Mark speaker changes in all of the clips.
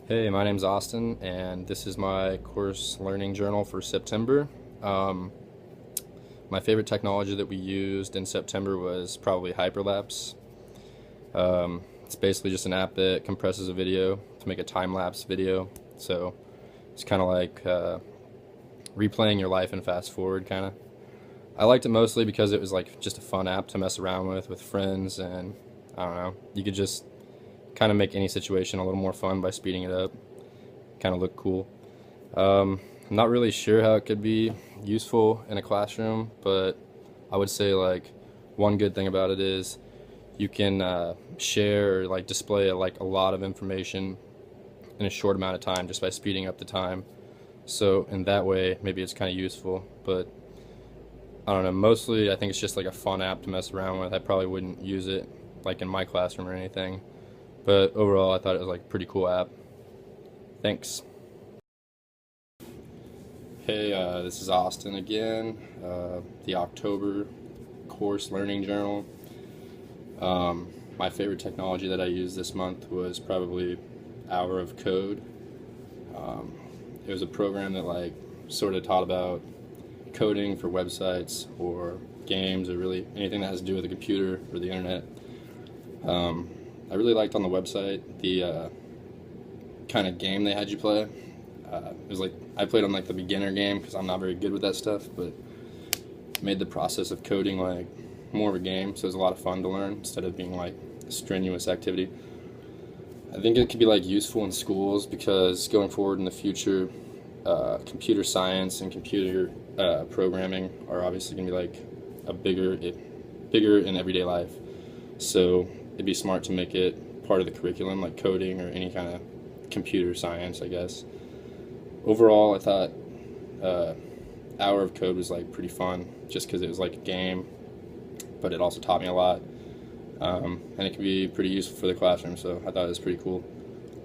Speaker 1: Hey, my name's Austin, and this is my course learning journal for September. Um, my favorite technology that we used in September was probably Hyperlapse. It's basically just an app that compresses a video to make a time-lapse video. So it's kind of like replaying your life and fast forward, kind of. I liked it mostly because it was like just a fun app to mess around with friends, and I don't know, you could just kind of make any situation a little more fun by speeding it up. Kind of look cool. I'm not really sure how it could be useful in a classroom, but I would say like one good thing about it is you can share or like display like a lot of information in a short amount of time just by speeding up the time. So in that way, maybe it's kind of useful, but I don't know. Mostly, I think it's just like a fun app to mess around with. I probably wouldn't use it like in my classroom or anything, but overall, I thought it was like a pretty cool app. Thanks. Hey, this is Austin again, the October course learning journal. My favorite technology that I used this month was probably Hour of Code. It was a program that like sort of taught about coding for websites or games or really anything that has to do with the computer or the internet. I really liked on the website the kind of game they had you play. It was like I played on like the beginner game because I'm not very good with that stuff, but made the process of coding like more of a game, so it was a lot of fun to learn instead of being like a strenuous activity. I think it could be like useful in schools because going forward in the future, computer science and computer programming are obviously going to be like a bigger in everyday life. So it'd be smart to make it part of the curriculum, like coding or any kind of computer science, I guess. Overall, I thought Hour of Code was like pretty fun, just because it was like a game, but it also taught me a lot, and it can be pretty useful for the classroom. So I thought it was pretty cool.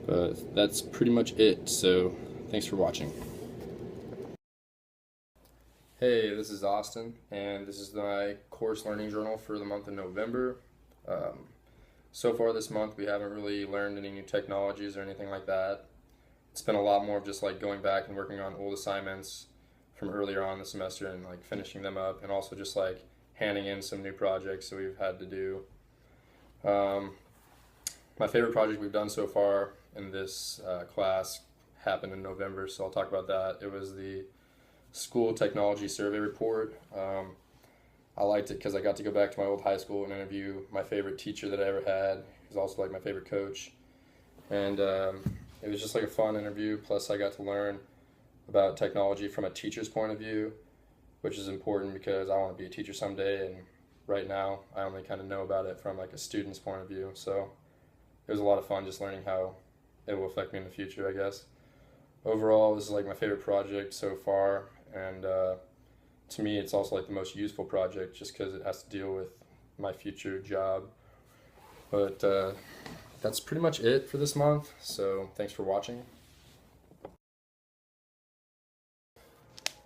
Speaker 1: But that's pretty much it. So thanks for watching. Hey, this is Austin, and this is my course learning journal for the month of November. Um, so far this month, we haven't really learned any new technologies or anything like that. It's been a lot more of just like going back and working on old assignments from earlier on the semester and like finishing them up, and also just like handing in some new projects that we've had to do. Um, my favorite project we've done so far in this class happened in November, so I'll talk about that. It was the school technology survey report. I liked it because I got to go back to my old high school and interview my favorite teacher that I ever had. He's also like my favorite coach, and it was just like a fun interview. Plus, I got to learn about technology from a teacher's point of view, which is important because I want to be a teacher someday. And right now, I only kind of know about it from like a student's point of view. So it was a lot of fun just learning how it will affect me in the future, I guess. Overall, this is like my favorite project so far, and to me, it's also like the most useful project just because it has to deal with my future job. But that's pretty much it for this month, so thanks for watching.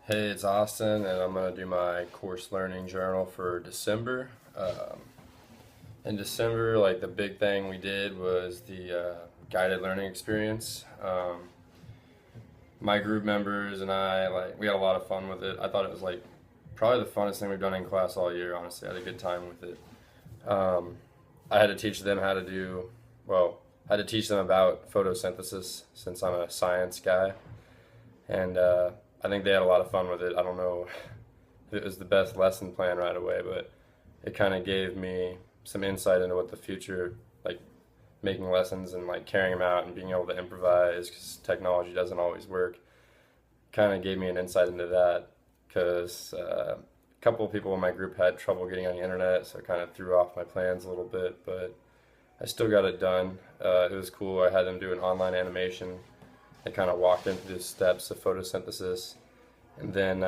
Speaker 1: Hey, it's Austin, and I'm going to do my course learning journal for December. In December, like the big thing we did was the guided learning experience. My group members and I, like, we had a lot of fun with it. I thought it was like probably the funnest thing we've done in class all year, honestly. I had a good time with it. I had to teach them how to do, well, I had to teach them about photosynthesis since I'm a science guy, and I think they had a lot of fun with it. I don't know if it was the best lesson plan right away, but it kind of gave me some insight into what the future, like making lessons and like carrying them out and being able to improvise because technology doesn't always work, kind of gave me an insight into that because a couple of people in my group had trouble getting on the internet, so it kind of threw off my plans a little bit, but I still got it done. It was cool. I had them do an online animation. They kind of walked into the steps of photosynthesis, and then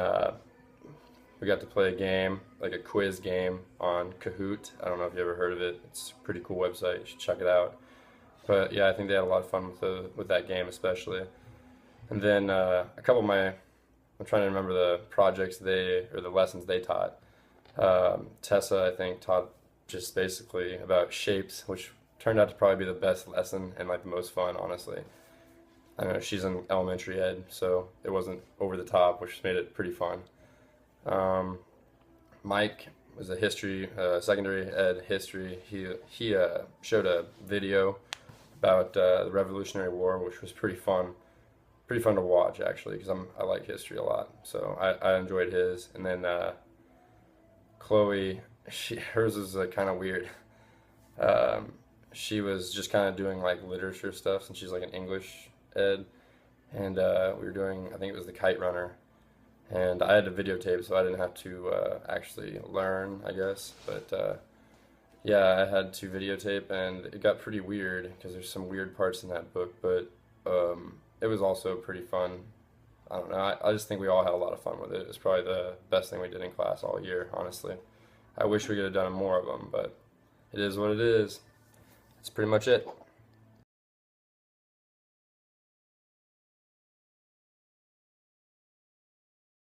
Speaker 1: we got to play a game, like a quiz game on Kahoot. I don't know if you ever heard of it. It's a pretty cool website. You should check it out. But yeah, I think they had a lot of fun with that game especially. And then a couple of I'm trying to remember the projects or the lessons they taught. Tessa, I think, taught just basically about shapes, which turned out to probably be the best lesson and like the most fun, honestly. I don't know, she's in elementary ed, so it wasn't over the top, which made it pretty fun. Um, Mike was a history, secondary ed history. He showed a video about the Revolutionary War, which was pretty fun to watch actually, because I like history a lot, so I enjoyed his. And then Chloe, hers was kind of weird. Um, she was just kind of doing like literature stuff, since she's like an English ed, and we were doing, I think it was the Kite Runner, and I had to videotape, so I didn't have to actually learn, I guess. But yeah, I had to videotape, and it got pretty weird because there's some weird parts in that book, but it was also pretty fun. I don't know. I just think we all had a lot of fun with it. It's probably the best thing we did in class all year, honestly. I wish we could have done more of them, but it is what it is. That's pretty much it.